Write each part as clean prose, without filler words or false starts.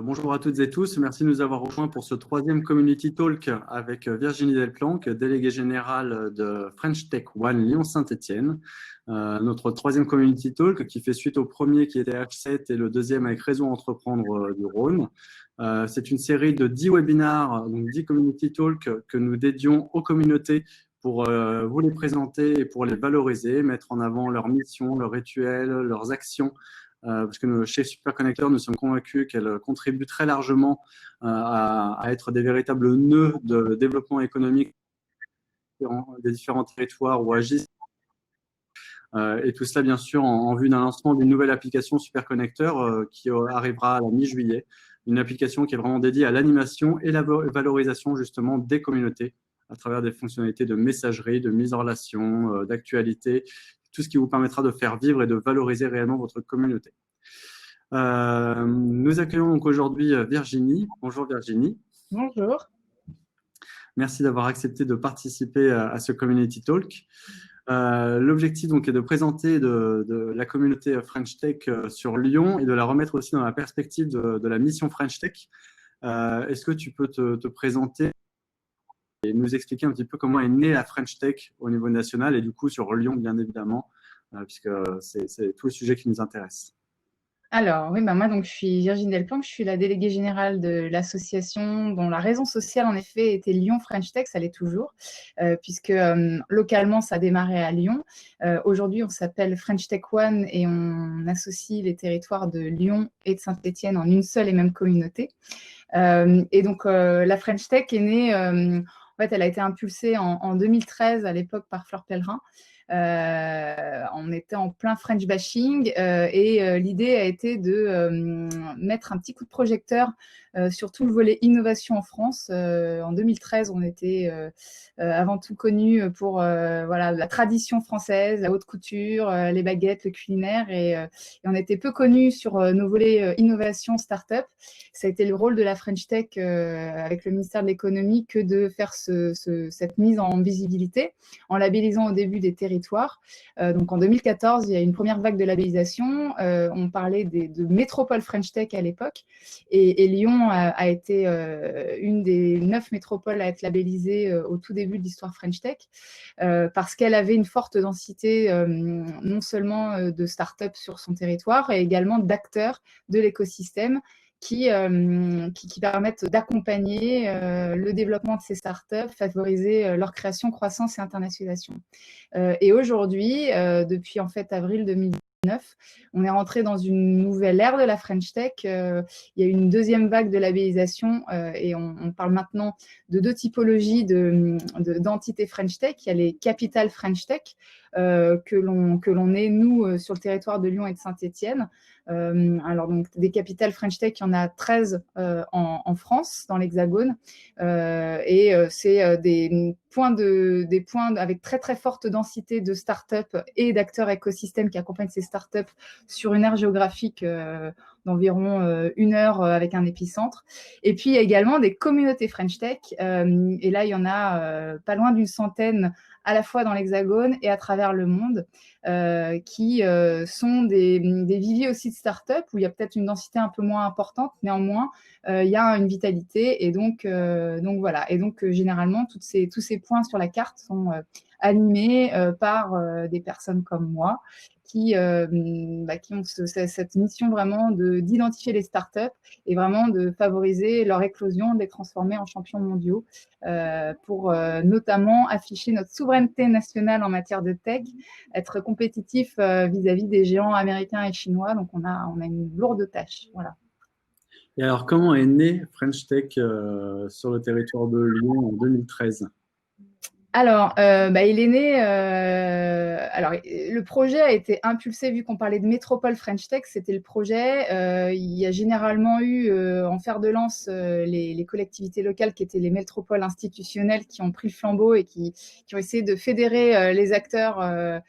Bonjour à toutes et tous, merci de nous avoir rejoints pour ce troisième Community Talk avec Virginie Delplanque, déléguée générale de French Tech One Lyon-Saint-Étienne. Notre troisième Community Talk qui fait suite au premier qui était H7 et le deuxième avec Réseau Entreprendre du Rhône. C'est une série de 10 webinars, donc 10 Community Talks que nous dédions aux communautés pour vous les présenter et pour les valoriser, mettre en avant leurs missions, leurs rituels, leurs actions, parce que chez Superconnecteur, nous sommes convaincus qu'elles contribuent très largement à être des véritables nœuds de développement économique des différents territoires où agissent. Et tout cela, bien sûr, en vue d'un lancement d'une nouvelle application Superconnecteur qui arrivera à la mi-juillet. Une application qui est vraiment dédiée à l'animation et la valorisation justement des communautés à travers des fonctionnalités de messagerie, de mise en relation, d'actualité, tout ce qui vous permettra de faire vivre et de valoriser réellement votre communauté. Nous accueillons donc aujourd'hui Virginie. Bonjour Virginie. Bonjour. Merci d'avoir accepté de participer à ce Community Talk. L'objectif donc est de présenter de la communauté French Tech sur Lyon et de la remettre aussi dans la perspective de la mission French Tech. Est-ce que tu peux te présenter et nous expliquer un petit peu comment est née la French Tech au niveau national et du coup sur Lyon bien évidemment, puisque c'est tout le sujet qui nous intéresse. Alors, oui, moi, donc, je suis Virginie Delplanque, je suis la déléguée générale de l'association dont la raison sociale, en effet, était Lyon French Tech, ça l'est toujours, puisque localement, ça a démarré à Lyon. Aujourd'hui, on s'appelle French Tech One et on associe les territoires de Lyon et de Saint-Étienne en une seule et même communauté. Et donc, la French Tech est née, en fait, elle a été impulsée en 2013 à l'époque par Fleur Pellerin. On était en plein French bashing et l'idée a été de mettre un petit coup de projecteur sur tout le volet innovation en France. En 2013, on était avant tout connu pour voilà, la tradition française, la haute couture, les baguettes, le culinaire et on était peu connu sur nos volets innovation, start-up. Ça a été le rôle de la French Tech avec le ministère de l'économie que de faire cette mise en visibilité en labellisant au début des territoires. Donc en 2014, il y a une première vague de labellisation. On parlait de métropole French Tech à l'époque et Lyon a été une des 9 métropoles à être labellisée au tout début de l'histoire French Tech parce qu'elle avait une forte densité non seulement de start-up sur son territoire et également d'acteurs de l'écosystème qui permettent d'accompagner le développement de ces startups, favoriser leur création, croissance et internationalisation. Et aujourd'hui, depuis en fait avril 2019, on est rentré dans une nouvelle ère de la French Tech. Il y a eu une deuxième vague de labellisation et on parle maintenant de 2 typologies d'entités French Tech. Il y a les capitales French Tech que l'on est, nous, sur le territoire de Lyon et de Saint-Étienne. Alors, donc, des capitales French Tech, il y en a 13 en France, dans l'Hexagone. Et c'est des points avec très, très forte densité de start-up et d'acteurs écosystèmes qui accompagnent ces start-up sur une aire géographique d'environ 1 heure avec un épicentre. Et puis, il y a également des communautés French Tech. Et là, il y en a pas loin d'une centaine à la fois dans l'Hexagone et à travers le monde, qui sont des viviers aussi de start-up où il y a peut-être une densité un peu moins importante. Néanmoins, il y a une vitalité et donc voilà. Et donc, généralement, tous ces points sur la carte sont animés par des personnes comme moi qui ont cette mission vraiment d'identifier les startups et vraiment de favoriser leur éclosion, de les transformer en champions mondiaux pour notamment afficher notre souveraineté nationale en matière de tech, être compétitif vis-à-vis des géants américains et chinois. Donc, on a une lourde tâche. Voilà. Et alors, comment est née French Tech sur le territoire de Lyon en 2013 ? Alors, il est né. Alors, le projet a été impulsé, vu qu'on parlait de métropole French Tech, c'était le projet. Il y a généralement eu en fer de lance les collectivités locales qui étaient les métropoles institutionnelles qui ont pris le flambeau et qui ont essayé de fédérer les acteurs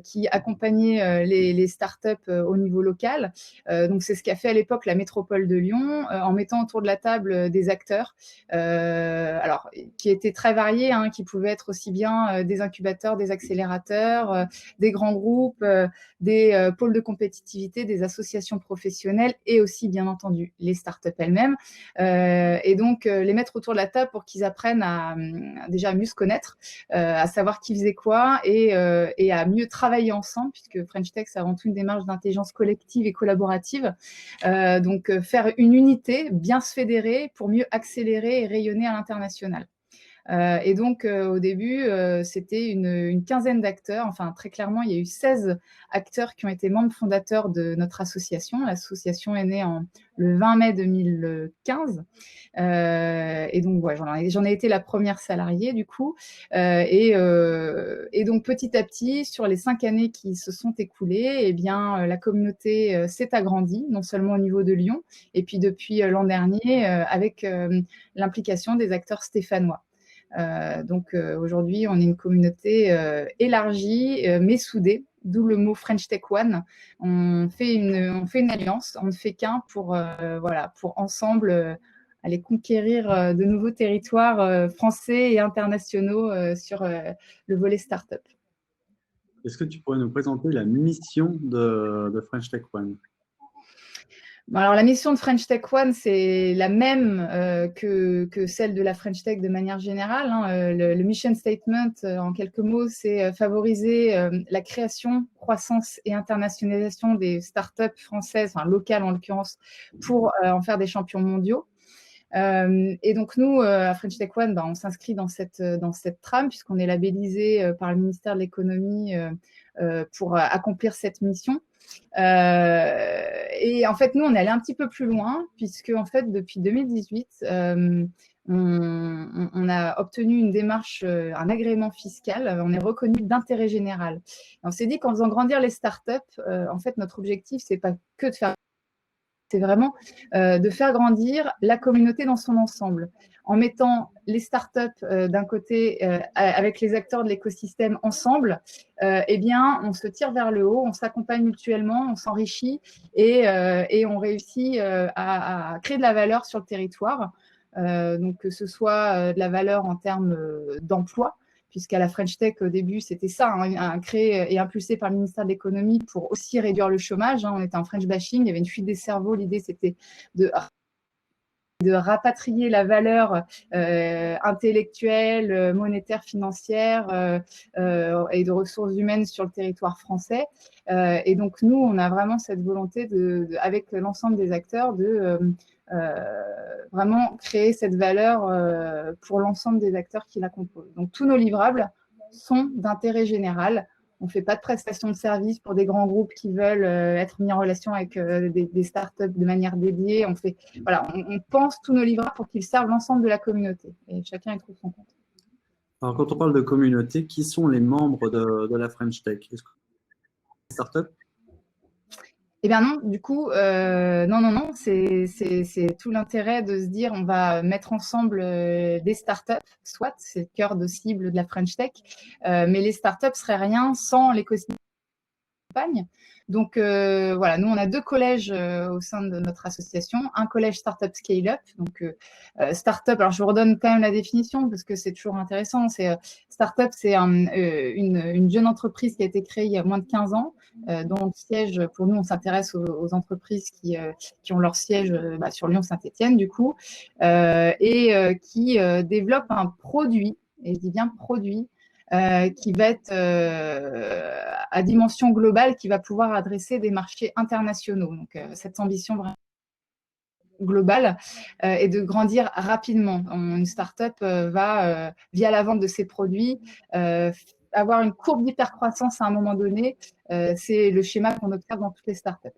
qui accompagnaient les startups au niveau local. Donc, c'est ce qu'a fait à l'époque la métropole de Lyon en mettant autour de la table des acteurs alors, qui étaient très variés, hein, qui pouvaient être aussi bien des incubateurs, des accélérateurs, des grands groupes, des pôles de compétitivité, des associations professionnelles et aussi, bien entendu, les startups elles-mêmes. Et donc, les mettre autour de la table pour qu'ils apprennent déjà à mieux se connaître, à savoir qui faisait quoi et à mieux travailler ensemble, puisque French Tech, c'est avant tout une démarche d'intelligence collective et collaborative. Donc, faire une unité, bien se fédérer pour mieux accélérer et rayonner à l'international. Et donc, au début, c'était une quinzaine d'acteurs. Enfin, très clairement, il y a eu 16 acteurs qui ont été membres fondateurs de notre association. L'association est née le 20 mai 2015. Et donc, ouais, j'en ai été la première salariée, du coup. Et donc, petit à petit, sur les 5 années qui se sont écoulées, eh bien, la communauté s'est agrandie, non seulement au niveau de Lyon, et puis depuis l'an dernier, avec l'implication des acteurs stéphanois. Donc aujourd'hui, on est une communauté élargie, mais soudée, d'où le mot French Tech One. On fait une alliance, on ne fait qu'un pour ensemble aller conquérir de nouveaux territoires français et internationaux sur le volet startup. Est-ce que tu pourrais nous présenter la mission de French Tech One? Alors, la mission de French Tech One, c'est la même que celle de la French Tech de manière générale. Hein. Le mission statement, en quelques mots, c'est favoriser la création, croissance et internationalisation des startups françaises, enfin locales en l'occurrence, pour en faire des champions mondiaux. Et donc, nous, à French Tech One, on s'inscrit dans cette trame, puisqu'on est labellisé par le ministère de l'économie pour accomplir cette mission. Et en fait, nous, on est allé un petit peu plus loin, puisque en fait, depuis 2018, on a obtenu une démarche, un agrément fiscal, on est reconnu d'intérêt général. Et on s'est dit qu'en faisant grandir les startups, en fait, notre objectif, c'est pas que de faire, c'est vraiment de faire grandir la communauté dans son ensemble, en mettant les startups d'un côté avec les acteurs de l'écosystème ensemble. Eh bien, on se tire vers le haut, on s'accompagne mutuellement, on s'enrichit et on réussit à créer de la valeur sur le territoire. Donc, que ce soit de la valeur en termes d'emploi, puisqu'à la French Tech, au début, c'était ça, hein, créé et impulsé par le ministère de l'économie pour aussi réduire le chômage. Hein. On était en French bashing, il y avait une fuite des cerveaux. L'idée, c'était de rapatrier la valeur intellectuelle, monétaire, financière et de ressources humaines sur le territoire français. Et donc, nous, on a vraiment cette volonté, avec l'ensemble des acteurs, de vraiment créer cette valeur pour l'ensemble des acteurs qui la composent. Donc, tous nos livrables sont d'intérêt général. On ne fait pas de prestation de service pour des grands groupes qui veulent être mis en relation avec des startups de manière dédiée. On pense tous nos livrables pour qu'ils servent l'ensemble de la communauté et chacun y trouve son compte. Alors, quand on parle de communauté, qui sont les membres de la French Tech? Est-ce que c'est des startups? Eh bien non, du coup, non, c'est tout l'intérêt de se dire on va mettre ensemble des startups, soit c'est le cœur de cible de la French Tech, mais les startups seraient rien sans l'écosystème. Donc voilà, nous on a 2 collèges au sein de notre association, un collège Startup Scale-up, donc startup, alors je vous redonne quand même la définition parce que c'est toujours intéressant, startup c'est une jeune entreprise qui a été créée il y a moins de 15 ans, dont le siège, pour nous on s'intéresse aux entreprises qui ont leur siège sur Lyon-Saint-Étienne du coup, et qui développe un produit, et je dis bien produit, qui va être à dimension globale, qui va pouvoir adresser des marchés internationaux. Donc, cette ambition vraiment globale est de grandir rapidement. Une start-up va, via la vente de ses produits, avoir une courbe d'hypercroissance à un moment donné. C'est le schéma qu'on observe dans toutes les startups.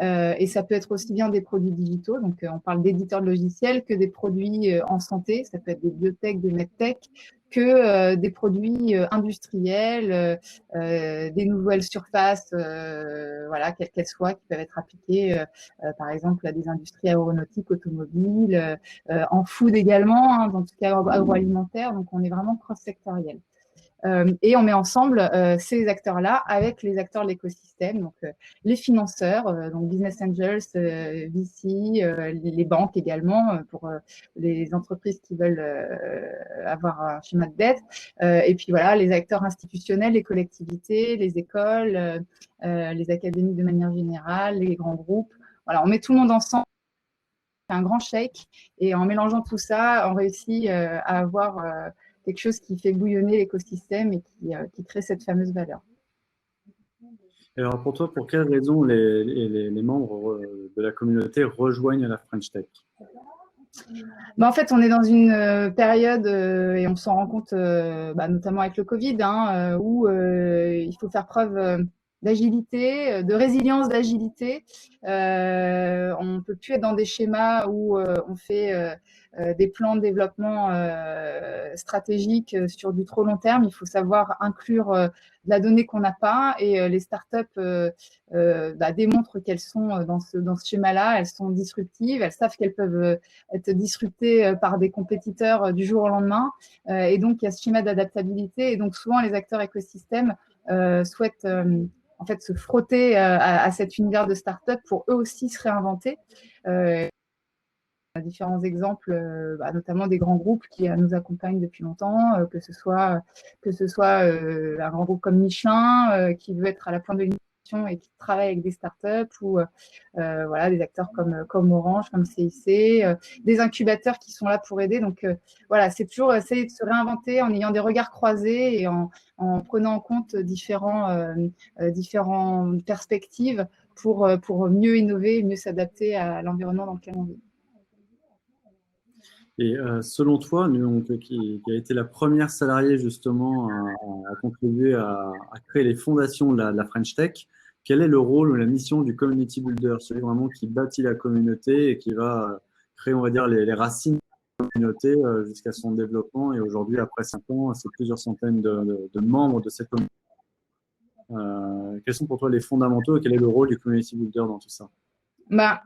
Et ça peut être aussi bien des produits digitaux, donc on parle d'éditeurs de logiciels, que des produits en santé, ça peut être des biotech, des medtech, que des produits industriels, des nouvelles surfaces, quelles qu'elles soient, qui peuvent être appliquées, par exemple, à des industries aéronautiques, automobiles, en food également, hein, dans tout cas agroalimentaire. Donc, on est vraiment cross-sectoriel. Et on met ensemble ces acteurs-là avec les acteurs de l'écosystème, donc les financeurs, donc Business Angels, VC, les banques également, pour les entreprises qui veulent avoir un schéma de dette. Et puis voilà, les acteurs institutionnels, les collectivités, les écoles, les académies de manière générale, les grands groupes. Voilà, on met tout le monde ensemble, un grand shake, et en mélangeant tout ça, on réussit à avoir quelque chose qui fait bouillonner l'écosystème et qui crée cette fameuse valeur. Et alors pour toi, pour quelles raisons les membres de la communauté rejoignent la French Tech? En fait, on est dans une période, et on s'en rend compte notamment avec le Covid, où il faut faire preuve d'agilité, de résilience, d'agilité. On ne peut plus être dans des schémas où on fait des plans de développement stratégiques sur du trop long terme. Il faut savoir inclure de la donnée qu'on n'a pas, et les startups démontrent qu'elles sont dans ce schéma-là, elles sont disruptives, elles savent qu'elles peuvent être disruptées par des compétiteurs du jour au lendemain. Et donc, il y a ce schéma d'adaptabilité. Et donc, souvent, les acteurs écosystèmes souhaitent en fait se frotter à cet univers de start-up pour eux aussi se réinventer. Différents exemples, notamment des grands groupes qui nous accompagnent depuis longtemps, que ce soit un grand groupe comme Michelin qui veut être à la pointe de l'innovation et qui travaille avec des startups, ou voilà, des acteurs comme Orange, comme CIC, des incubateurs qui sont là pour aider. Donc voilà, c'est toujours essayer de se réinventer en ayant des regards croisés et en prenant en compte différentes perspectives pour mieux innover, mieux s'adapter à l'environnement dans lequel on vit. Et selon toi, donc, qui a été la première salariée justement à contribuer à créer les fondations de la French Tech, quel est le rôle ou la mission du community builder, celui vraiment qui bâtit la communauté et qui va créer, on va dire, les racines de la communauté jusqu'à son développement. Et aujourd'hui, après 5 ans, c'est plusieurs centaines de membres de cette communauté. Quels sont pour toi les fondamentaux et quel est le rôle du community builder dans tout ça?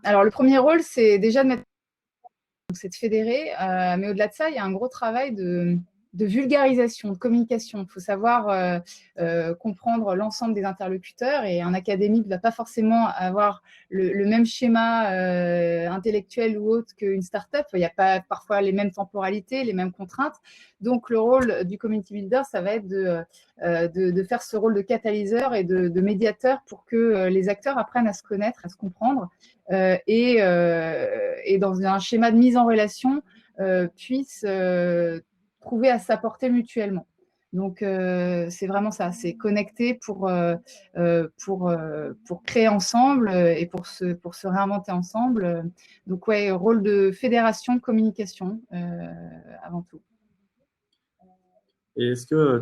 Alors, le premier rôle, c'est déjà de mettre, c'est de fédérer, mais au-delà de ça, il y a un gros travail de vulgarisation, de communication. Il faut savoir comprendre l'ensemble des interlocuteurs, et un académique ne va pas forcément avoir le même schéma intellectuel ou autre qu'une start-up. Il n'y a pas parfois les mêmes temporalités, les mêmes contraintes. Donc, le rôle du community builder, ça va être de faire ce rôle de catalyseur et de médiateur pour que les acteurs apprennent à se connaître, à se comprendre, et dans un schéma de mise en relation, puissent trouver à s'apporter mutuellement. Donc, c'est vraiment ça, c'est connecter pour créer ensemble et pour se réinventer ensemble. Donc, ouais, rôle de fédération, de communication avant tout. Et est-ce que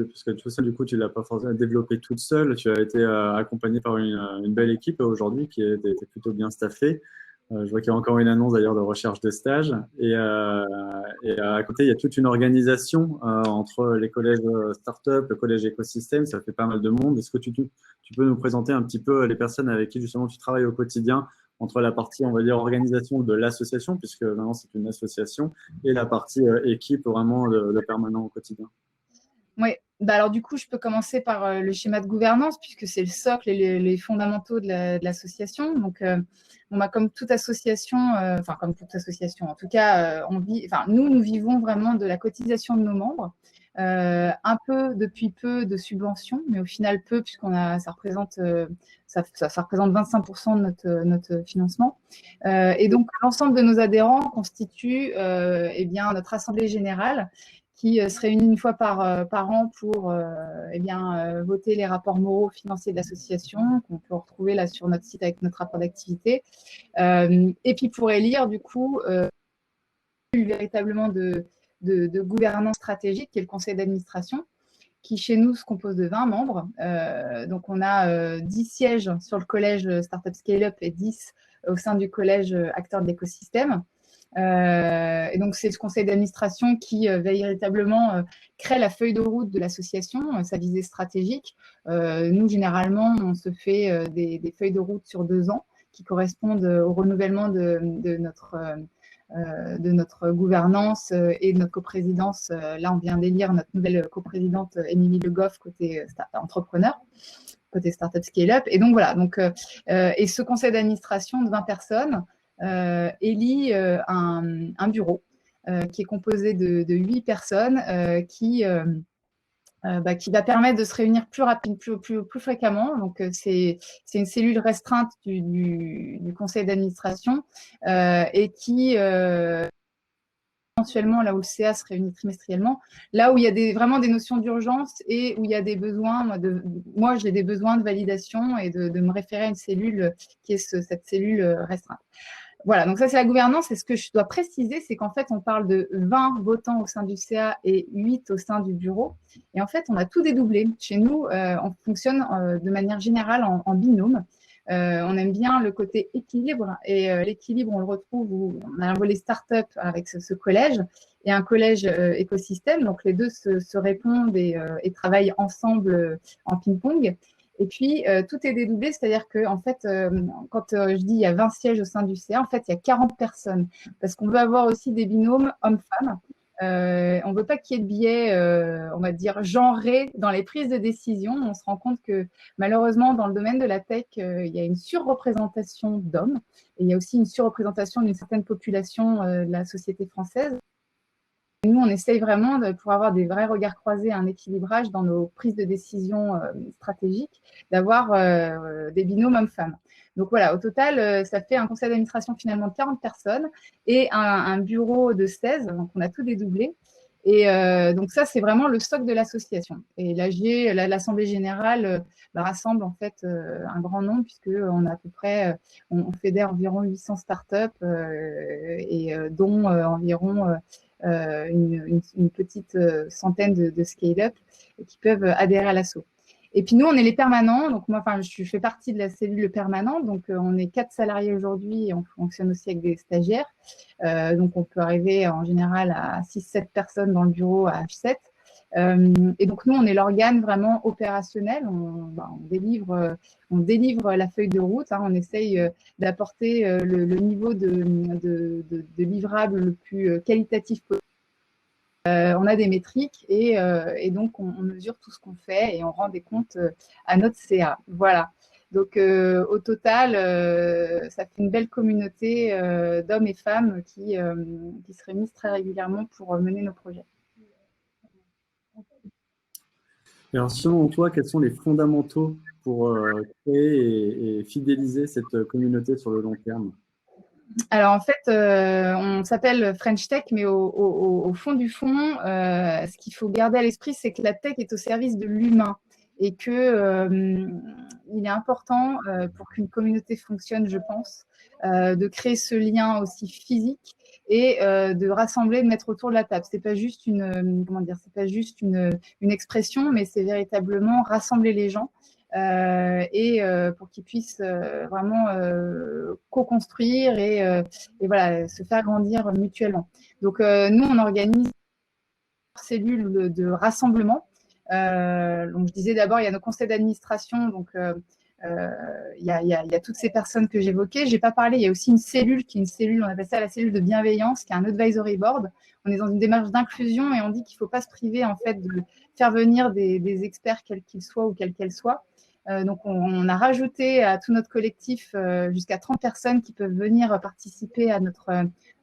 parce que tout ça, du coup, tu ne l'as pas forcément développé toute seule, tu as été accompagné par une belle équipe aujourd'hui qui était plutôt bien staffée. Je vois qu'il y a encore une annonce d'ailleurs de recherche de stage. Et à côté, il y a toute une organisation entre les collèges start-up, le collège écosystème, ça fait pas mal de monde. Est-ce que tu peux nous présenter un petit peu les personnes avec qui justement tu travailles au quotidien, entre la partie, on va dire, organisation de l'association, puisque maintenant c'est une association, et la partie équipe vraiment de permanent au quotidien? Oui, alors du coup, je peux commencer par le schéma de gouvernance, puisque c'est le socle et les fondamentaux de l'association. Donc, comme toute association, comme toute association, en tout cas, nous vivons vraiment de la cotisation de nos membres. Un peu, depuis peu, de subventions, mais au final peu, ça représente 25% de notre financement. Et donc, l'ensemble de nos adhérents constitue notre assemblée générale, qui se réunit une fois par an pour voter les rapports moraux financiers de l'association, qu'on peut retrouver là sur notre site avec notre rapport d'activité. Et puis pour élire, du coup, véritablement de gouvernance stratégique, qui est le conseil d'administration, qui chez nous se compose de 20 membres. Donc on a 10 sièges sur le collège Startup Scale-up et 10 au sein du collège acteurs de l'écosystème. Et donc, c'est ce conseil d'administration qui véritablement crée la feuille de route de l'association, sa visée stratégique. Nous, généralement, on se fait des feuilles de route sur 2 ans qui correspondent au renouvellement de de notre gouvernance et de notre coprésidence. Là, on vient d'élire notre nouvelle coprésidente, Émilie Le Goff, côté entrepreneur, côté Startup Scale-up. Et donc, voilà. Donc, et ce conseil d'administration de 20 personnes élit un bureau qui est composé de 8 personnes qui va permettre de se réunir plus rapide, plus fréquemment. Donc, c'est une cellule restreinte du conseil d'administration et qui, mensuellement, là où le CA se réunit trimestriellement, là où il y a vraiment des notions d'urgence et où il y a des besoins, moi j'ai des besoins de validation et de me référer à une cellule qui est cette cellule restreinte. Voilà, donc ça c'est la gouvernance. Et ce que je dois préciser, c'est qu'en fait, on parle de 20 votants au sein du CA et 8 au sein du bureau. Et en fait, on a tout dédoublé. Chez nous, on fonctionne de manière générale en binôme. On aime bien le côté équilibre. Et l'équilibre, on le retrouve où on a un volet start-up avec ce collège et un collège écosystème. Donc, les deux se répondent et travaillent ensemble en ping-pong. Et puis, tout est dédoublé, c'est-à-dire que, en fait, quand je dis il y a 20 sièges au sein du CA, en fait, il y a 40 personnes. Parce qu'on veut avoir aussi des binômes hommes-femmes. On ne veut pas qu'il y ait de biais, on va dire, genrés dans les prises de décision. On se rend compte que, malheureusement, dans le domaine de la tech, il y a une surreprésentation d'hommes. Et il y a aussi une surreprésentation d'une certaine population de la société française. Nous, on essaye vraiment pour avoir des vrais regards croisés, un équilibrage dans nos prises de décision stratégiques, d'avoir des binômes hommes-femmes. Donc voilà, au total, ça fait un conseil d'administration finalement de 40 personnes et un bureau de 16, donc on a tout dédoublé. Et donc ça, c'est vraiment le socle de l'association. Et l'Assemblée générale rassemble en fait un grand nombre, puisqu'on a à peu près, on fédère environ 800 startups et dont environ une petite centaine de scale-up qui peuvent adhérer à l'asso. Et puis nous, on est les permanents. Donc moi, je fais partie de la cellule permanente. Donc on est 4 salariés aujourd'hui et on fonctionne aussi avec des stagiaires. Donc on peut arriver en général à 6-7 personnes dans le bureau à H7. Et donc nous, on est l'organe vraiment opérationnel. On délivre la feuille de route. On essaye d'apporter le niveau de livrable le plus qualitatif possible. On a des métriques et donc on mesure tout ce qu'on fait et on rend des comptes à notre CA. Voilà. Donc au total, ça fait une belle communauté d'hommes et femmes qui se réunissent très régulièrement pour mener nos projets. Et alors, selon toi, quels sont les fondamentaux pour créer et fidéliser cette communauté sur le long terme? Alors en fait, on s'appelle French Tech, mais au fond du fond, ce qu'il faut garder à l'esprit, c'est que la tech est au service de l'humain et que il est important pour qu'une communauté fonctionne, je pense, de créer ce lien aussi physique et de rassembler, de mettre autour de la table. C'est pas juste c'est pas juste une expression, mais c'est véritablement rassembler les gens. Et pour qu'ils puissent vraiment co-construire et voilà, se faire grandir mutuellement. Donc nous, on organise une cellule de rassemblement. Donc je disais d'abord, il y a nos conseils d'administration, donc il y a toutes ces personnes que j'évoquais. J'ai pas parlé, il y a aussi une cellule qui est une cellule, on appelle ça la cellule de bienveillance, qui est un advisory board. On est dans une démarche d'inclusion et on dit qu'il ne faut pas se priver en fait de faire venir des experts, quels qu'ils soient ou quels qu'elles soient. Donc, on a rajouté à tout notre collectif jusqu'à 30 personnes qui peuvent venir participer à notre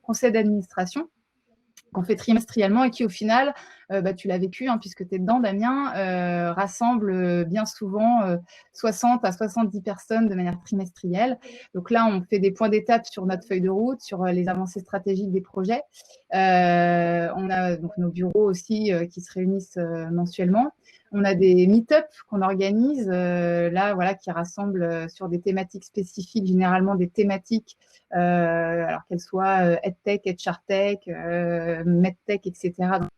conseil d'administration qu'on fait trimestriellement et qui, au final, tu l'as vécu, puisque tu es dedans, Damien, rassemble bien souvent 60 à 70 personnes de manière trimestrielle. Donc là, on fait des points d'étape sur notre feuille de route, sur les avancées stratégiques des projets. On a donc nos bureaux aussi qui se réunissent mensuellement. On a des meet-up qu'on organise là, voilà, qui rassemblent sur des thématiques spécifiques, généralement des thématiques, alors qu'elles soient EdTech, HRTech, MedTech, etc. Donc,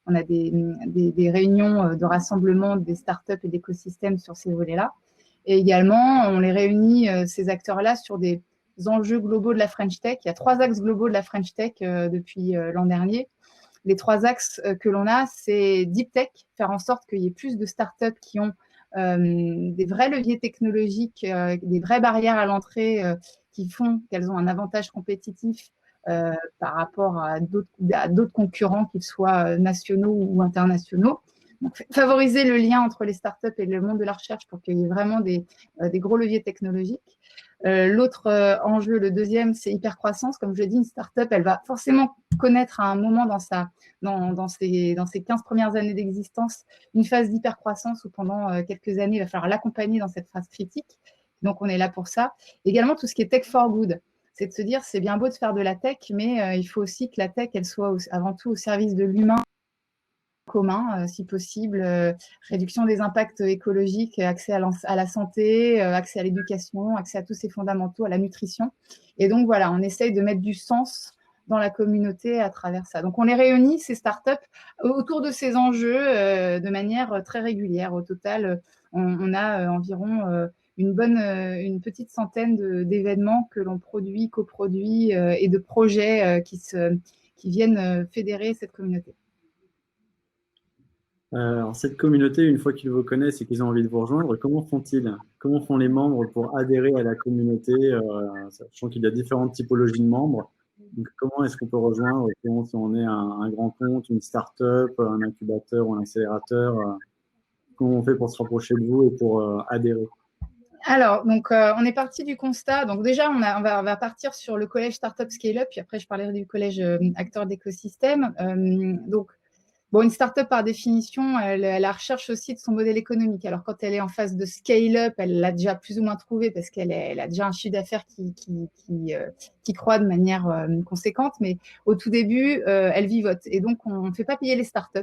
on a des réunions de rassemblement des startups et d'écosystèmes sur ces volets-là. Et également, on les réunit, ces acteurs-là, sur des enjeux globaux de la French Tech. Il y a 3 axes globaux de la French Tech depuis l'an dernier. Les 3 axes que l'on a, c'est Deep Tech, faire en sorte qu'il y ait plus de startups qui ont des vrais leviers technologiques, des vraies barrières à l'entrée qui font qu'elles ont un avantage compétitif par rapport à d'autres concurrents, qu'ils soient nationaux ou internationaux. Donc, favoriser le lien entre les startups et le monde de la recherche pour qu'il y ait vraiment des gros leviers technologiques. L'autre enjeu, le deuxième, c'est hypercroissance. Comme je l'ai dit, une startup, elle va forcément connaître à un moment dans ses 15 premières années d'existence une phase d'hypercroissance où pendant quelques années, il va falloir l'accompagner dans cette phase critique. Donc, on est là pour ça. Également, tout ce qui est tech for good. C'est de se dire, c'est bien beau de faire de la tech, mais il faut aussi que la tech, elle soit avant tout au service de l'humain commun, si possible, réduction des impacts écologiques, accès à la santé, accès à l'éducation, accès à tous ces fondamentaux, à la nutrition. Et donc, voilà, on essaye de mettre du sens dans la communauté à travers ça. Donc, on les réunit, ces startups, autour de ces enjeux de manière très régulière. Au total, on a environ une petite centaine d'événements que l'on produit, coproduit et de projets qui viennent fédérer cette communauté. Alors, cette communauté, une fois qu'ils vous connaissent et qu'ils ont envie de vous rejoindre, comment font-ils? Comment font les membres pour adhérer à la communauté, sachant qu'il y a différentes typologies de membres? Donc, comment est-ce qu'on peut rejoindre si on est un grand compte, une start-up, un incubateur ou un accélérateur? Comment on fait pour se rapprocher de vous et pour adhérer? Alors, donc, on est parti du constat. Donc, déjà, on va partir sur le collège Startup Scale-up, puis après, je parlerai du collège acteur d'écosystème. Donc, bon, une startup, par définition, elle recherche aussi de son modèle économique. Alors, quand elle est en phase de scale-up, elle l'a déjà plus ou moins trouvé parce qu'elle a déjà un chiffre d'affaires qui croît de manière conséquente. Mais au tout début, elle vivote. Et donc, on ne fait pas payer les startups.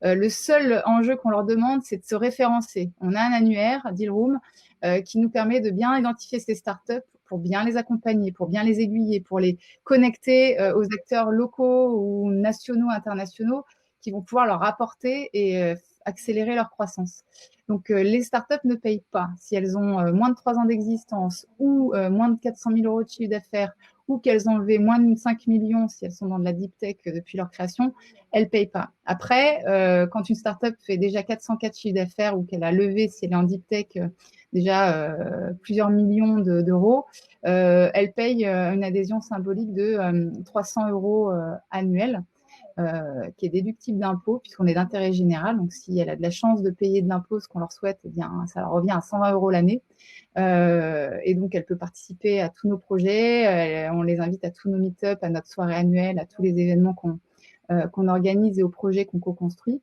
Le seul enjeu qu'on leur demande, c'est de se référencer. On a un annuaire, Dealroom, qui nous permet de bien identifier ces startups pour bien les accompagner, pour bien les aiguiller, pour les connecter aux acteurs locaux ou nationaux, internationaux, qui vont pouvoir leur apporter et accélérer leur croissance. Donc, les startups ne payent pas. Si elles ont moins de 3 ans d'existence ou moins de 400 000 euros de chiffre d'affaires ou qu'elles ont levé moins de 5 millions si elles sont dans de la deep tech depuis leur création, elles ne payent pas. Après, quand une startup fait déjà 404 chiffre d'affaires ou qu'elle a levé, si elle est en deep tech, déjà plusieurs millions d'euros, elle paye une adhésion symbolique de 300 euros annuels. Qui est déductible d'impôt puisqu'on est d'intérêt général. Donc, si elle a de la chance de payer de l'impôt, ce qu'on leur souhaite, eh bien, ça leur revient à 120 euros l'année. Et donc, elle peut participer à tous nos projets. On les invite à tous nos meet-up, à notre soirée annuelle, à tous les événements qu'on organise et aux projets qu'on co-construit.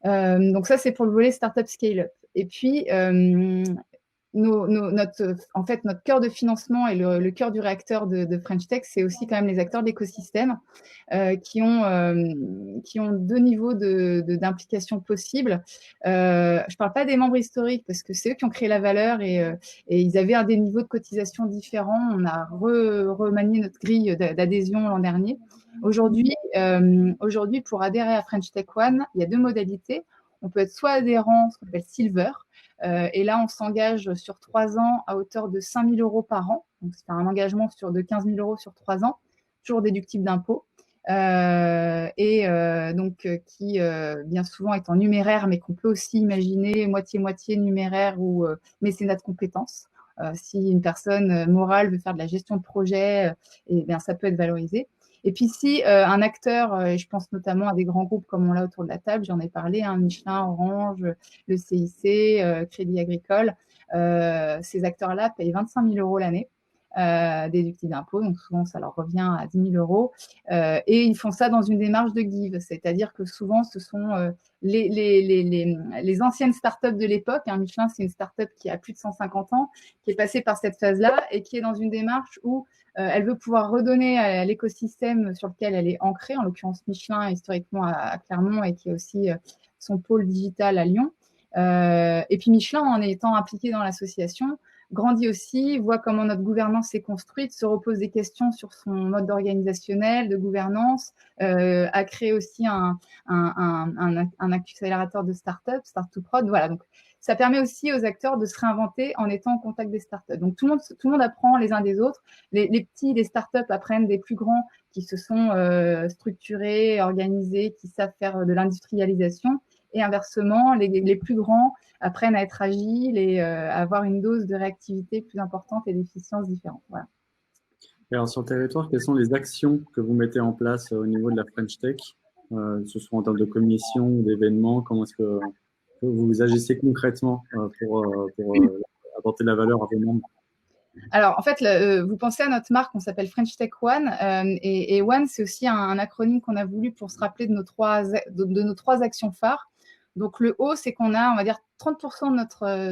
Donc, ça, c'est pour le volet Startup Scale-up. Et puis, notre cœur de financement et le cœur du réacteur de French Tech, c'est aussi quand même les acteurs de l'écosystème qui ont 2 niveaux d'implication possibles. Je ne parle pas des membres historiques parce que c'est eux qui ont créé la valeur et ils avaient des niveaux de cotisation différents. On a remanié notre grille d'adhésion l'an dernier. Aujourd'hui, pour adhérer à French Tech One, il y a 2 modalités. On peut être soit adhérent, ce qu'on appelle Silver, et là, on s'engage sur 3 ans à hauteur de 5 000 euros par an. Donc, c'est un engagement de 15 000 euros sur 3 ans, toujours déductible d'impôt. Qui bien souvent est en numéraire, mais qu'on peut aussi imaginer moitié-moitié numéraire ou mécénat de compétences. Si une personne morale veut faire de la gestion de projet, eh bien, ça peut être valorisé. Et puis, si un acteur, et je pense notamment à des grands groupes comme on l'a autour de la table, j'en ai parlé, Michelin, Orange, le CIC, Crédit Agricole, ces acteurs-là payent 25 000 euros l'année. Déductible d'impôt, donc souvent ça leur revient à 10 000 euros. Et ils font ça dans une démarche de give, c'est-à-dire que souvent ce sont les anciennes startups de l'époque. Michelin, c'est une startup qui a plus de 150 ans, qui est passée par cette phase-là et qui est dans une démarche où elle veut pouvoir redonner à l'écosystème sur lequel elle est ancrée, en l'occurrence Michelin historiquement à Clermont et qui est aussi son pôle digital à Lyon. Et puis Michelin, en étant impliqué dans l'association, grandit aussi, voit comment notre gouvernance s'est construite, se repose des questions sur son mode organisationnel, de gouvernance, a créé aussi un accélérateur de start-up, Start2Prod. Voilà, donc ça permet aussi aux acteurs de se réinventer en étant en contact des startups. Donc tout le monde apprend les uns des autres. Les petits, les startups apprennent des plus grands qui se sont structurés, organisés, qui savent faire de l'industrialisation. Et inversement, les plus grands apprennent à être agiles et à avoir une dose de réactivité plus importante et d'efficience différente. Voilà. Et alors, sur le territoire, quelles sont les actions que vous mettez en place au niveau de la French Tech, que ce soit en termes de commission ou d'événements? Comment est-ce que vous agissez concrètement pour apporter de la valeur à vos membres? Alors, en fait, vous pensez à notre marque, on s'appelle French Tech One, et One, c'est aussi un acronyme qu'on a voulu pour se rappeler de nos trois actions phares. Donc, le O, c'est qu'on a, on va dire, 30%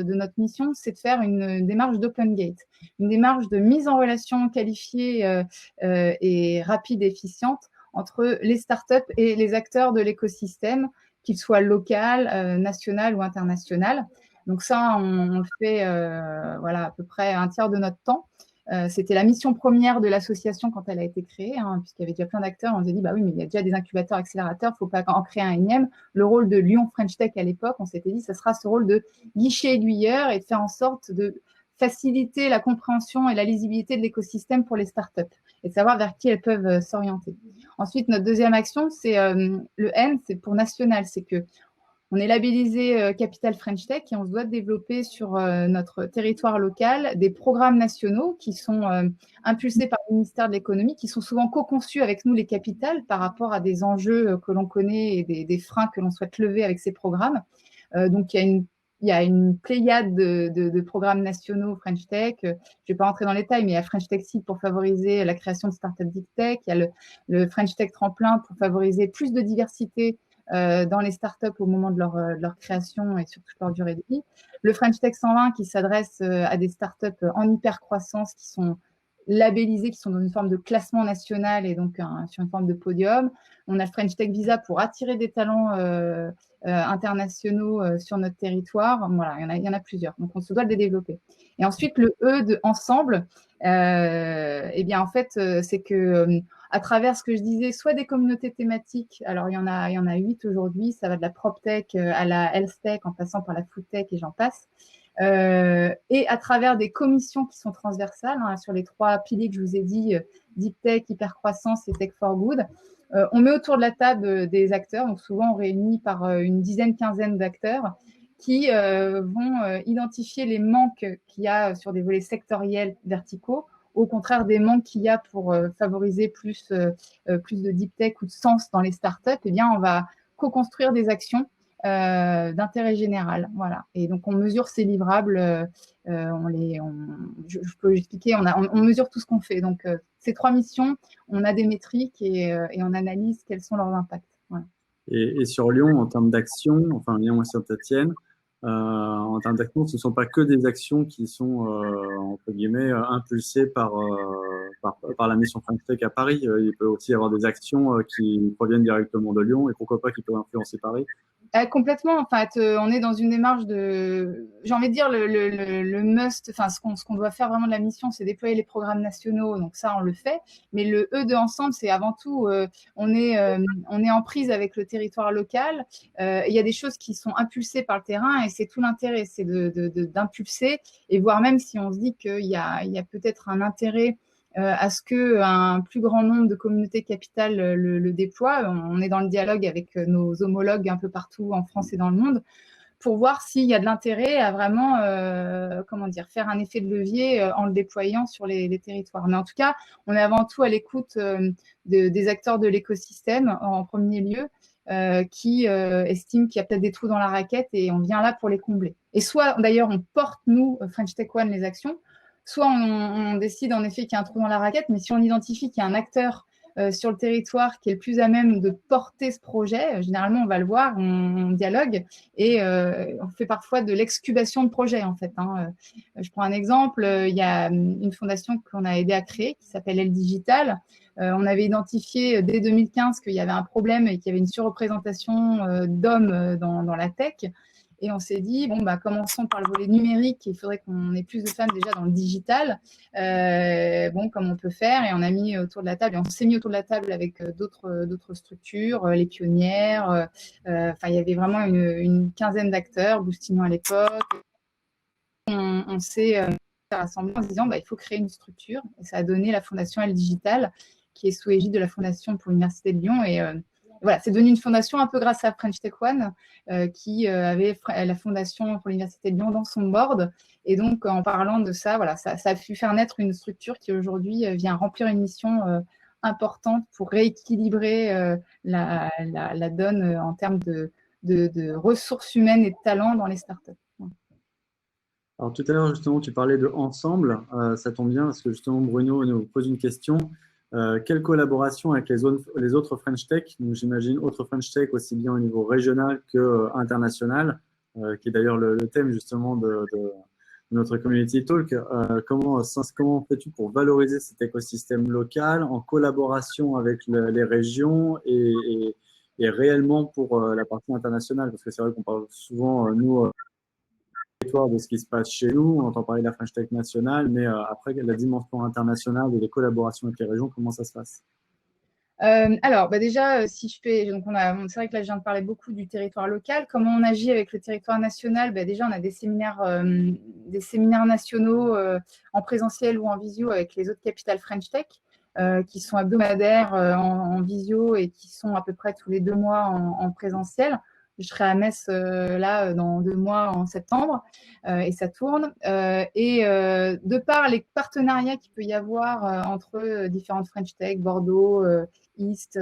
de notre mission, c'est de faire une démarche d'open gate, une démarche de mise en relation qualifiée et rapide et efficiente entre les startups et les acteurs de l'écosystème, qu'ils soient local, national ou international. Donc ça, on le fait voilà, à peu près un tiers de notre temps. C'était la mission première de l'association quand elle a été créée, hein, puisqu'il y avait déjà plein d'acteurs. On s'est dit, bah oui, mais il y a déjà des incubateurs, accélérateurs, il ne faut pas en créer un énième. Le rôle de Lyon French Tech à l'époque, on s'était dit, ça sera ce rôle de guichet aiguilleur et de faire en sorte de faciliter la compréhension et la lisibilité de l'écosystème pour les startups et de savoir vers qui elles peuvent s'orienter. Ensuite, notre deuxième action, c'est le N, c'est pour national, c'est que on est labellisé Capital French Tech et on se doit de développer sur notre territoire local des programmes nationaux qui sont impulsés par le ministère de l'économie, qui sont souvent co-conçus avec nous, les capitales, par rapport à des enjeux que l'on connaît et des freins que l'on souhaite lever avec ces programmes. Donc, il y a une pléiade de programmes nationaux French Tech. Je ne vais pas rentrer dans les détails, mais il y a French Tech Seed pour favoriser la création de startups Deep Tech. Il y a le French Tech Tremplin pour favoriser plus de diversité dans les startups au moment de leur création et sur toute leur durée de vie. Le French Tech 120 qui s'adresse à des startups en hyper croissance qui sont labellisées, qui sont dans une forme de classement national et donc sur une forme de podium. On a le French Tech Visa pour attirer des talents internationaux sur notre territoire. Voilà, il y en a plusieurs. Donc, on se doit de les développer. Et ensuite, le E de ensemble, eh bien, en fait, c'est que à travers ce que je disais, soit des communautés thématiques, alors il y en a 8 aujourd'hui, ça va de la PropTech à la HealthTech en passant par la FoodTech et j'en passe. Et à travers des commissions qui sont transversales hein, sur les 3 piliers que je vous ai dit, Deep Tech, Hypercroissance et Tech for Good. On met autour de la table des acteurs, donc souvent on réunit par une dizaine, quinzaine d'acteurs qui vont identifier les manques qu'il y a sur des volets sectoriels verticaux, au contraire des manques qu'il y a pour favoriser plus de deep tech ou de sens dans les startups. Eh bien, on va co-construire des actions d'intérêt général. Voilà. Et donc, on mesure ces livrables. Je peux expliquer, on mesure tout ce qu'on fait. Donc, ces 3 missions, on a des métriques et on analyse quels sont leurs impacts. Voilà. Et sur Lyon, en termes d'action, enfin Lyon et Saint-Etienne, en termes d'action, ce ne sont pas que des actions qui sont, entre guillemets, impulsées par la mission French Tech à Paris. Il peut aussi y avoir des actions qui proviennent directement de Lyon et pourquoi pas qui peuvent influencer Paris. Complètement, en fait, on est dans une démarche de, j'ai envie de dire, le must, enfin, ce qu'on doit faire vraiment de la mission, c'est déployer les programmes nationaux, donc ça, on le fait, mais le E de ensemble, c'est avant tout, on est en prise avec le territoire local, il y a des choses qui sont impulsées par le terrain, et c'est tout l'intérêt, c'est d'impulser, et voire même si on se dit qu'il y a peut-être un intérêt à ce qu'un plus grand nombre de communautés capitales le déploient. On est dans le dialogue avec nos homologues un peu partout en France et dans le monde pour voir s'il y a de l'intérêt à vraiment faire un effet de levier en le déployant sur les territoires. Mais en tout cas, on est avant tout à l'écoute des acteurs de l'écosystème en premier lieu qui estiment qu'il y a peut-être des trous dans la raquette et on vient là pour les combler. Et soit d'ailleurs on porte, nous, French Tech One, les actions, soit on décide en effet qu'il y a un trou dans la raquette, mais si on identifie qu'il y a un acteur sur le territoire qui est le plus à même de porter ce projet, généralement on va le voir, on dialogue et on fait parfois de l'excubation de projet en fait. Hein. Je prends un exemple, il y a une fondation qu'on a aidé à créer qui s'appelle Elle Digital. On avait identifié dès 2015 qu'il y avait un problème et qu'il y avait une surreprésentation d'hommes dans la tech. Et on s'est dit, bon, bah, commençons par le volet numérique. Il faudrait qu'on ait plus de femmes déjà dans le digital. Comme on peut faire. Et on a mis autour de la table, et on s'est mis autour de la table avec d'autres structures, les pionnières. Il y avait vraiment une quinzaine d'acteurs, Boustino à l'époque. On s'est rassemblés en se disant, bah, il faut créer une structure. Et ça a donné la fondation Elle Digital, qui est sous égide de la Fondation pour l'Université de Lyon. voilà, c'est devenu une fondation un peu grâce à French Tech One, qui avait la fondation pour l'Université de Lyon dans son board. Et donc, en parlant de ça, voilà, ça a pu faire naître une structure qui aujourd'hui vient remplir une mission importante pour rééquilibrer la donne en termes de ressources humaines et de talents dans les startups. Alors tout à l'heure, justement, tu parlais de ensemble. Ça tombe bien parce que justement, Bruno nous pose une question. Quelle collaboration avec les autres French Tech? J'imagine autres French Tech aussi bien au niveau régional que international, qui est d'ailleurs le thème justement de notre Community Talk. Comment fais-tu pour valoriser cet écosystème local en collaboration avec les régions et réellement pour la partie internationale? Parce que c'est vrai qu'on parle souvent, nous, de ce qui se passe chez nous, on entend parler de la French Tech nationale, mais après, la dimension internationale et les collaborations avec les régions, comment ça se passe? Alors, déjà, si je fais, donc c'est vrai que là, je viens de parler beaucoup du territoire local. Comment on agit avec le territoire national? Déjà, on a des séminaires nationaux en présentiel ou en visio avec les autres capitales French Tech, qui sont hebdomadaires en visio et qui sont à peu près tous les 2 mois en présentiel. Je serai à Metz là dans 2 mois en septembre et ça tourne. De par les partenariats qu'il peut y avoir entre différentes French Tech, Bordeaux, East,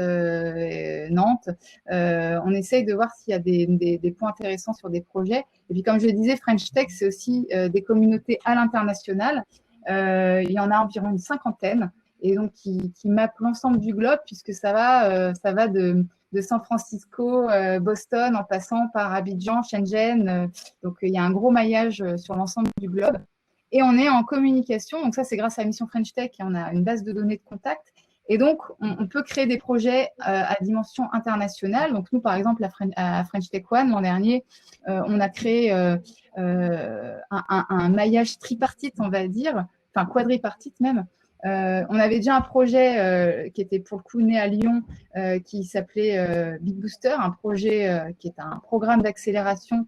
Nantes, on essaye de voir s'il y a des points intéressants sur des projets. Et puis comme je le disais, French Tech, c'est aussi des communautés à l'international. Il y en a environ une 50aine et donc qui mappent l'ensemble du globe puisque ça va de San Francisco, Boston, en passant par Abidjan, Shenzhen. Donc, il y a un gros maillage sur l'ensemble du globe. Et on est en communication. Donc, ça, c'est grâce à la mission French Tech et on a une base de données de contact. Et donc, on peut créer des projets à dimension internationale. Donc, nous, par exemple, à French Tech One, l'an dernier, on a créé un maillage tripartite, on va dire, enfin quadripartite même. On avait déjà un projet qui était pour le coup né à Lyon, qui s'appelait Big Booster, un projet qui est un programme d'accélération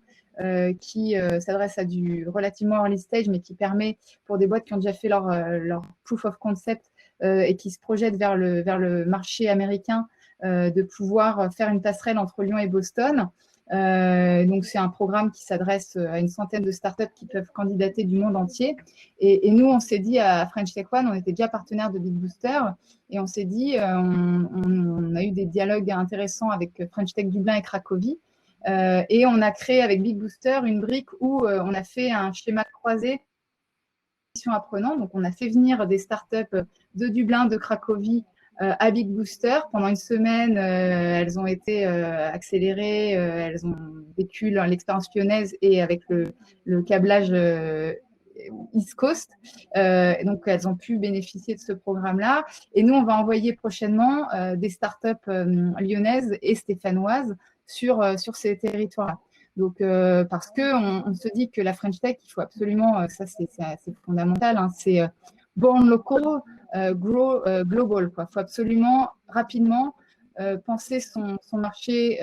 qui s'adresse à du relativement early stage, mais qui permet pour des boîtes qui ont déjà fait leur proof of concept et qui se projettent vers le marché américain de pouvoir faire une passerelle entre Lyon et Boston. Donc, c'est un programme qui s'adresse à une centaine de startups qui peuvent candidater du monde entier. Et nous, on s'est dit à French Tech One, on était déjà partenaire de Big Booster, et on s'est dit, on a eu des dialogues intéressants avec French Tech Dublin et Cracovie, et on a créé avec Big Booster une brique où on a fait un schéma croisé apprenant. Donc, on a fait venir des startups de Dublin, de Cracovie, à Big Booster. Pendant une semaine, elles ont été accélérées, elles ont vécu l'expérience lyonnaise et avec le câblage East Coast. Donc, elles ont pu bénéficier de ce programme-là. Et nous, on va envoyer prochainement des startups lyonnaises et stéphanoises sur ces territoires-là. Donc, parce qu'on se dit que la French Tech, il faut absolument, ça c'est fondamental, hein, c'est born local, grow global. Il faut absolument rapidement penser son marché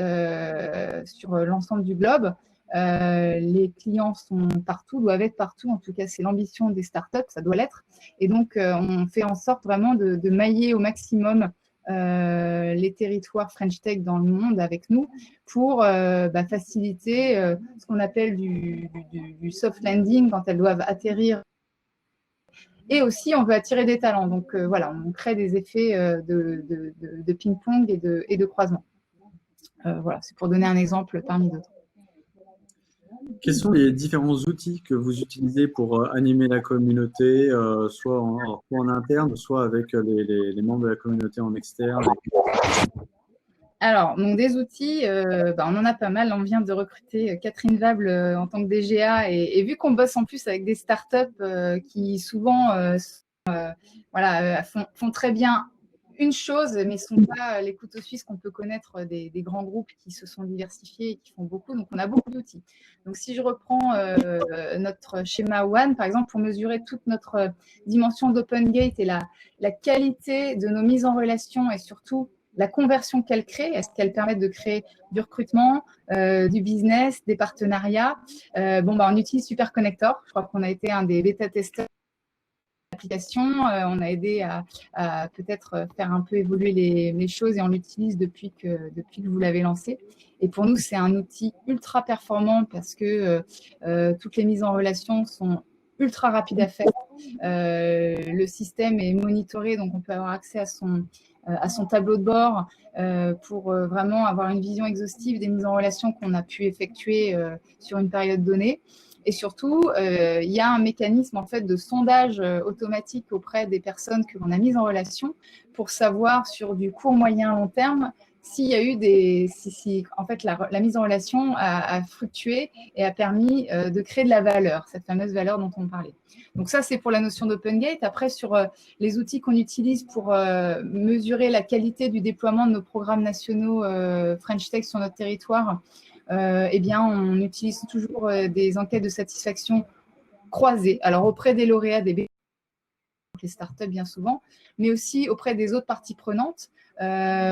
sur l'ensemble du globe. Les clients sont partout, doivent être partout. En tout cas, c'est l'ambition des startups, ça doit l'être. Et donc, on fait en sorte vraiment de mailler au maximum les territoires French Tech dans le monde avec nous pour faciliter ce qu'on appelle du soft landing quand elles doivent atterrir. Et aussi, on veut attirer des talents. Donc, voilà, on crée des effets de ping-pong et de croisement. Voilà, c'est pour donner un exemple parmi d'autres. Quels sont les différents outils que vous utilisez pour animer la communauté, soit en interne, soit avec les membres de la communauté en externe? Alors, donc des outils, on en a pas mal. On vient de recruter Catherine Vable en tant que DGA et vu qu'on bosse en plus avec des startups qui souvent font très bien une chose, mais ne sont pas les couteaux suisses qu'on peut connaître des grands groupes qui se sont diversifiés et qui font beaucoup. Donc, on a beaucoup d'outils. Donc, si je reprends notre schéma One, par exemple, pour mesurer toute notre dimension d'Open Gate et la qualité de nos mises en relation et surtout la conversion qu'elles créent, est-ce qu'elles permettent de créer du recrutement, du business, des partenariats on utilise Super Connector. Je crois qu'on a été un des bêta-testeurs l'application, on a aidé à peut-être faire un peu évoluer les choses et on l'utilise depuis que vous l'avez lancé. Et pour nous, c'est un outil ultra performant parce que toutes les mises en relation sont ultra rapides à faire. Le système est monitoré, donc on peut avoir accès à son tableau de bord pour vraiment avoir une vision exhaustive des mises en relation qu'on a pu effectuer sur une période donnée. Et surtout, il y a un mécanisme en fait de sondage automatique auprès des personnes que l'on a mises en relation pour savoir sur du court, moyen, long terme s'il y a eu si en fait la mise en relation a fructué et a permis de créer de la valeur, cette fameuse valeur dont on parlait. Donc ça, c'est pour la notion d'Open Gate. Après, sur les outils qu'on utilise pour mesurer la qualité du déploiement de nos programmes nationaux French Tech sur notre territoire, eh bien, on utilise toujours des enquêtes de satisfaction croisées. Alors, auprès des lauréats, des les startups bien souvent, mais aussi auprès des autres parties prenantes,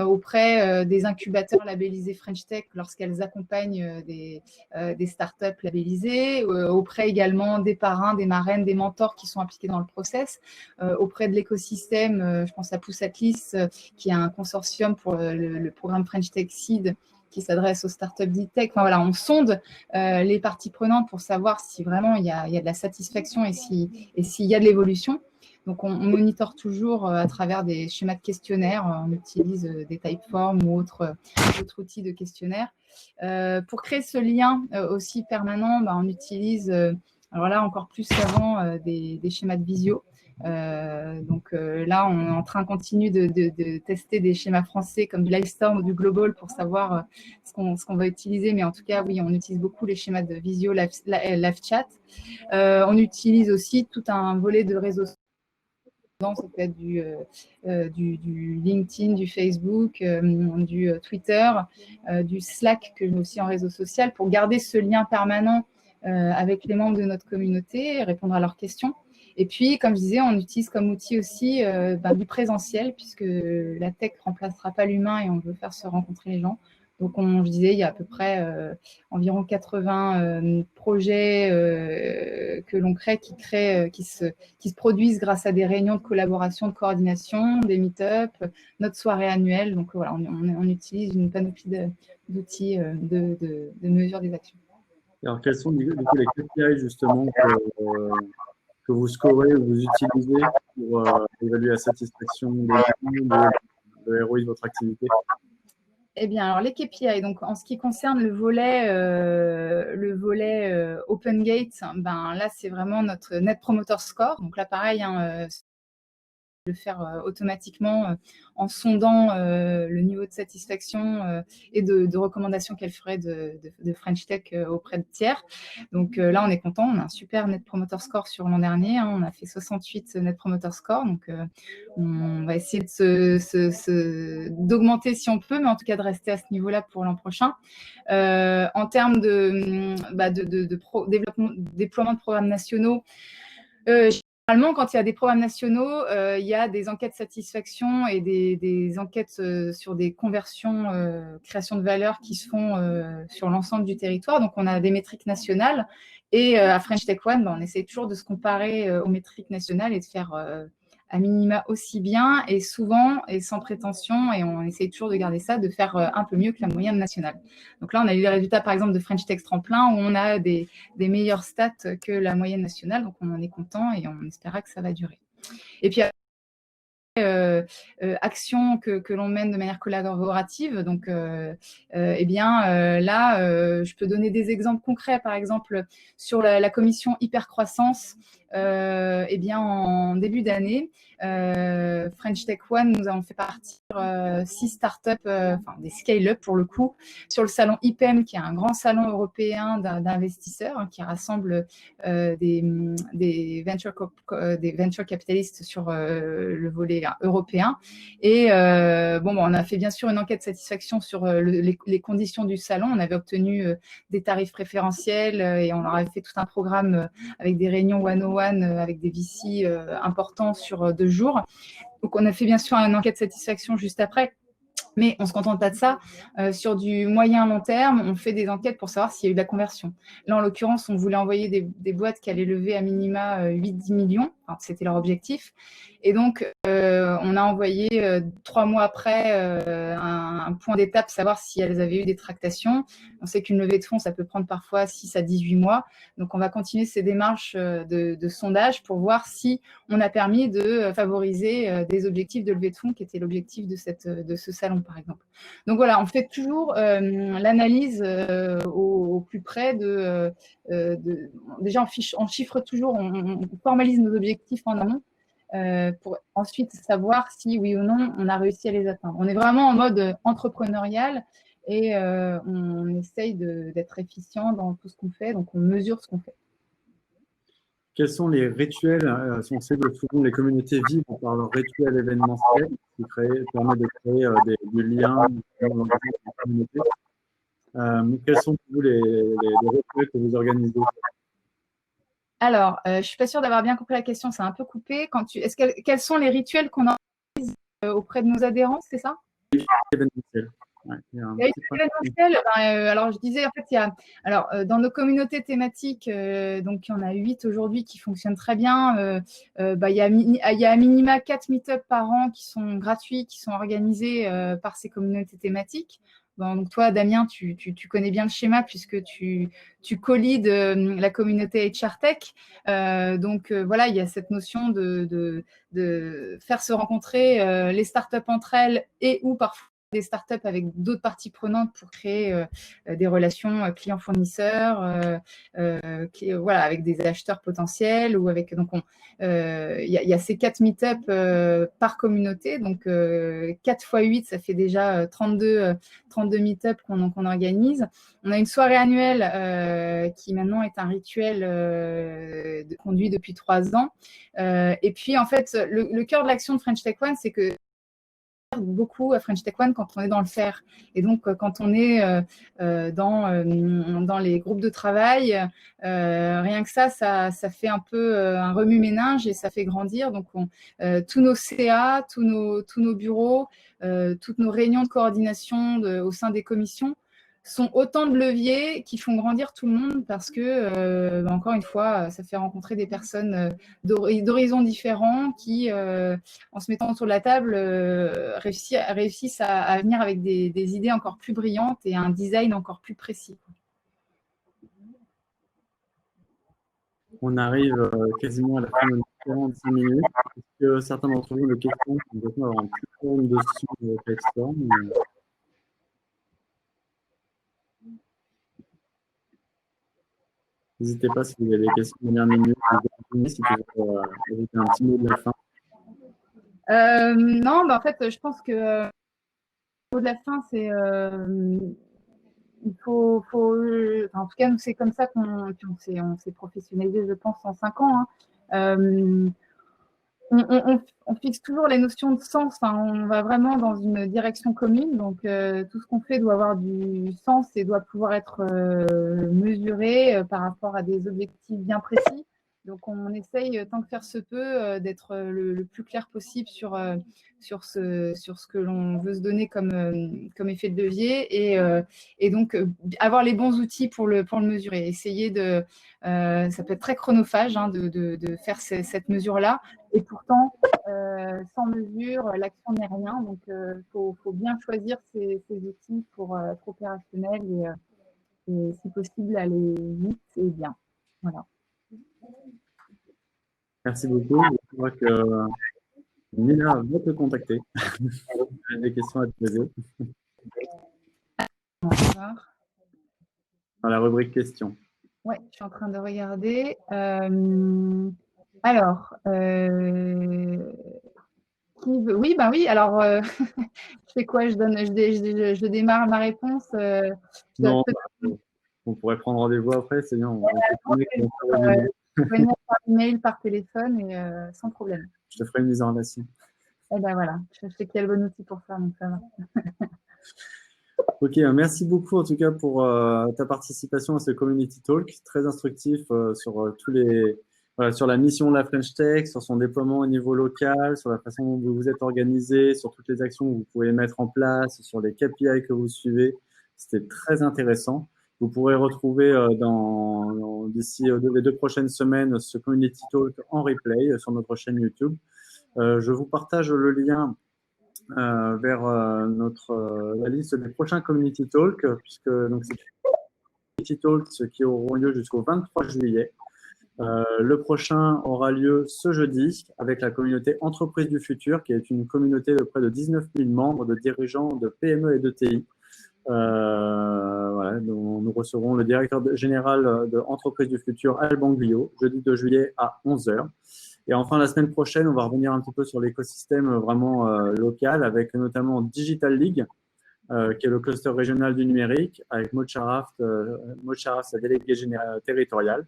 auprès des incubateurs labellisés French Tech lorsqu'elles accompagnent des startups labellisées, auprès également des parrains, des marraines, des mentors qui sont impliqués dans le process, auprès de l'écosystème, je pense à Pouce Atlas, qui est un consortium pour le programme French Tech Seed, qui s'adresse aux startups deep tech. Enfin, voilà, on sonde les parties prenantes pour savoir si vraiment il y a de la satisfaction et s'il y a de l'évolution. Donc, on monitore toujours à travers des schémas de questionnaires. On utilise des Typeform ou autres outils de questionnaires. Pour créer ce lien aussi permanent, on utilise, alors là, encore plus qu'avant, des schémas de visio. Donc là, on est en train continu de tester des schémas français comme du Livestorm ou du Global pour savoir ce qu'on va utiliser. Mais en tout cas, oui, on utilise beaucoup les schémas de visio, live chat. On utilise aussi tout un volet de réseaux sociaux. Ça peut être du LinkedIn, du Facebook, du Twitter, du Slack que je mets aussi en réseau social pour garder ce lien permanent avec les membres de notre communauté et répondre à leurs questions. Et puis, comme je disais, on utilise comme outil aussi du présentiel puisque la tech ne remplacera pas l'humain et on veut faire se rencontrer les gens. Donc, je disais, il y a à peu près environ 80 projets que l'on crée, qui se produisent grâce à des réunions de collaboration, de coordination, des meet-up, notre soirée annuelle. Donc, voilà, on utilise une panoplie d'outils de mesure des actions. Alors, quels sont du coup les KPI justement que vous scorez ou vous utilisez pour évaluer la satisfaction des gens, le ROI de votre activité? Eh bien, alors les KPI, donc en ce qui concerne le volet Open Gate, là, c'est vraiment notre Net Promoter Score. Donc là, pareil, le faire automatiquement en sondant le niveau de satisfaction et de recommandations qu'elle ferait de French Tech auprès de tiers. Donc là, on est content. On a un super Net Promoter Score sur l'an dernier. On a fait 68 Net Promoter Score. Donc, on va essayer d'augmenter si on peut, mais en tout cas de rester à ce niveau-là pour l'an prochain. En termes de déploiement de programmes nationaux, généralement, quand il y a des programmes nationaux, il y a des enquêtes de satisfaction et des enquêtes sur des conversions, création de valeur qui se font sur l'ensemble du territoire. Donc, on a des métriques nationales. Et à French Tech One, on essaie toujours de se comparer aux métriques nationales et de faire à minima aussi bien et souvent et sans prétention. Et on essaie toujours de garder ça, de faire un peu mieux que la moyenne nationale. Donc là, on a eu les résultats, par exemple, de French Tech Tremplin où on a des meilleures stats que la moyenne nationale. Donc, on en est content et on espéra que ça va durer. Et puis, actions que l'on mène de manière collaborative. Donc, là, je peux donner des exemples concrets. Par exemple, sur la commission hypercroissance, en début d'année, French Tech One, nous avons fait partir 6 startups, des scale-up pour le coup, sur le salon IPEM, qui est un grand salon européen d'investisseurs qui rassemble des venture capitalistes sur le volet européen. Et on a fait bien sûr une enquête de satisfaction sur les conditions du salon. On avait obtenu des tarifs préférentiels et on leur avait fait tout un programme avec des réunions one-on-one avec des VC importants sur 2 jours. Donc, on a fait bien sûr une enquête de satisfaction juste après. Mais on ne se contente pas de ça. Sur du moyen-long terme, on fait des enquêtes pour savoir s'il y a eu de la conversion. Là, en l'occurrence, on voulait envoyer des boîtes qui allaient lever à minima 8-10 millions, enfin, c'était leur objectif. Et donc, on a envoyé 3 mois après un point d'étape, savoir si elles avaient eu des tractations. On sait qu'une levée de fonds, ça peut prendre parfois 6 à 18 mois. Donc, on va continuer ces démarches de sondage pour voir si on a permis de favoriser des objectifs de levée de fonds qui étaient l'objectif de ce salon, par exemple. Donc, voilà, on fait toujours l'analyse au plus près déjà, on chiffre toujours, on formalise nos objectifs en amont pour ensuite savoir si, oui ou non, on a réussi à les atteindre. On est vraiment en mode entrepreneurial et on essaye d'être efficient dans tout ce qu'on fait, donc on mesure ce qu'on fait. Quels sont les rituels? On sait que souvent les communautés vivent par leurs rituels événementiels qui permettent de créer des liens dans la communauté. Quels sont pour vous les rituels que vous organisez? Alors, je ne suis pas sûre d'avoir bien compris la question, c'est un peu coupé. Quels sont les rituels qu'on organise auprès de nos adhérents, c'est ça? Événementiel. Ouais, alors je disais, en fait, dans nos communautés thématiques, donc il y en a 8 aujourd'hui qui fonctionnent très bien. Il y a à minima 4 meet-up par an qui sont gratuits, qui sont organisés par ces communautés thématiques. Bon, donc toi, Damien, tu connais bien le schéma puisque tu co-leads la communauté HR Tech. Voilà, il y a cette notion de faire se rencontrer les startups entre elles et ou parfois des startups avec d'autres parties prenantes pour créer des relations clients-fournisseurs, voilà, avec des acheteurs potentiels ou avec. Donc, il y a ces 4 meet-up par communauté. Donc, 4 x 8, ça fait déjà 32 meet-up qu'on organise. On a une soirée annuelle qui maintenant est un rituel conduit depuis 3 ans. Et puis, en fait, le cœur de l'action de French Tech One, c'est que beaucoup à French Tech One quand on est dans le faire. Et donc, quand on est dans les groupes de travail, rien que ça fait un peu un remue-ménage et ça fait grandir. Donc, tous nos CA, tous nos bureaux, toutes nos réunions de coordination au sein des commissions sont autant de leviers qui font grandir tout le monde parce que, encore une fois, ça fait rencontrer des personnes d'horizons différents qui, en se mettant autour de la table, réussissent à venir avec des idées encore plus brillantes et un design encore plus précis. On arrive quasiment à la fin de nos 45 minutes. Est-ce que certains d'entre vous ont des questions? On va avoir un plus grand dessus de Textorm. N'hésitez pas si vous avez des questions de dernière minute, si vous pouvez ajouter un petit mot de la fin. Non, en fait, je pense que le mot de la fin, c'est il faut en tout cas, nous, c'est comme ça qu'on s'est professionnalisé, je pense, en 5 ans. On fixe toujours les notions de sens. On va vraiment dans une direction commune. Donc, tout ce qu'on fait doit avoir du sens et doit pouvoir être mesuré par rapport à des objectifs bien précis. Donc, on essaye, tant que faire se peut, d'être le plus clair possible sur ce que l'on veut se donner comme effet de levier et donc avoir les bons outils pour le mesurer. Essayer ça peut être très chronophage de faire cette mesure-là. Et pourtant, sans mesure, l'action n'est rien. Donc, il faut bien choisir ces outils pour être opérationnel et, si possible, aller vite et bien. Voilà. Merci beaucoup. Je crois que Nina va te contacter. J'ai des questions à te poser. Dans la rubrique questions. Oui, je suis en train de regarder. Alors, oui, oui. Alors, je fais quoi? Je démarre ma réponse. Non, on pourrait prendre rendez-vous après, c'est bien. Venir par email, par téléphone, et sans problème. Je te ferai une mise en relation. Et ben voilà, je sais qu'il y a le bon outil pour ça, donc ça va. Ok, merci beaucoup en tout cas pour ta participation à ce Community Talk, très instructif sur sur la mission de la French Tech, sur son déploiement au niveau local, sur la façon dont vous vous êtes organisé, sur toutes les actions que vous pouvez mettre en place, sur les KPI que vous suivez. C'était très intéressant. Vous pourrez retrouver d'ici les 2 prochaines semaines ce Community Talk en replay sur notre chaîne YouTube. Je vous partage le lien vers la liste des prochains Community Talk, puisque c'est Community Talks qui auront lieu jusqu'au 23 juillet. Le prochain aura lieu ce jeudi avec la communauté Entreprises du Futur, qui est une communauté de près de 19 000 membres de dirigeants de PME et de TI. Voilà, nous recevrons le directeur général de Entreprises du Futur, Alban Guyot, jeudi 2 juillet à 11 h. Et enfin, la semaine prochaine, on va revenir un petit peu sur l'écosystème vraiment local, avec notamment Digital League, qui est le cluster régional du numérique, avec Maud Charaf, sa déléguée territoriale.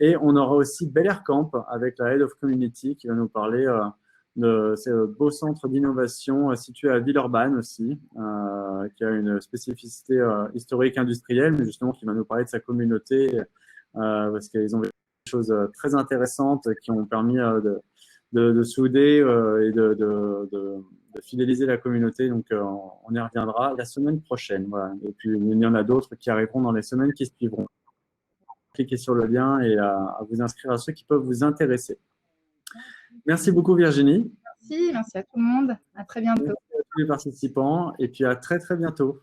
Et on aura aussi Bel Air Camp avec la Head of Community qui va nous parler de ce beau centre d'innovation situé à Villeurbanne aussi, qui a une spécificité historique industrielle, mais justement qui va nous parler de sa communauté parce qu'ils ont des choses très intéressantes qui ont permis de souder et de fidéliser la communauté. Donc, on y reviendra la semaine prochaine. Voilà. Et puis, il y en a d'autres qui arriveront dans les semaines qui suivront. Cliquez sur le lien et à vous inscrire à ceux qui peuvent vous intéresser. Merci beaucoup, Virginie. Merci à tout le monde. À très bientôt. Merci à tous les participants et puis à très, très bientôt.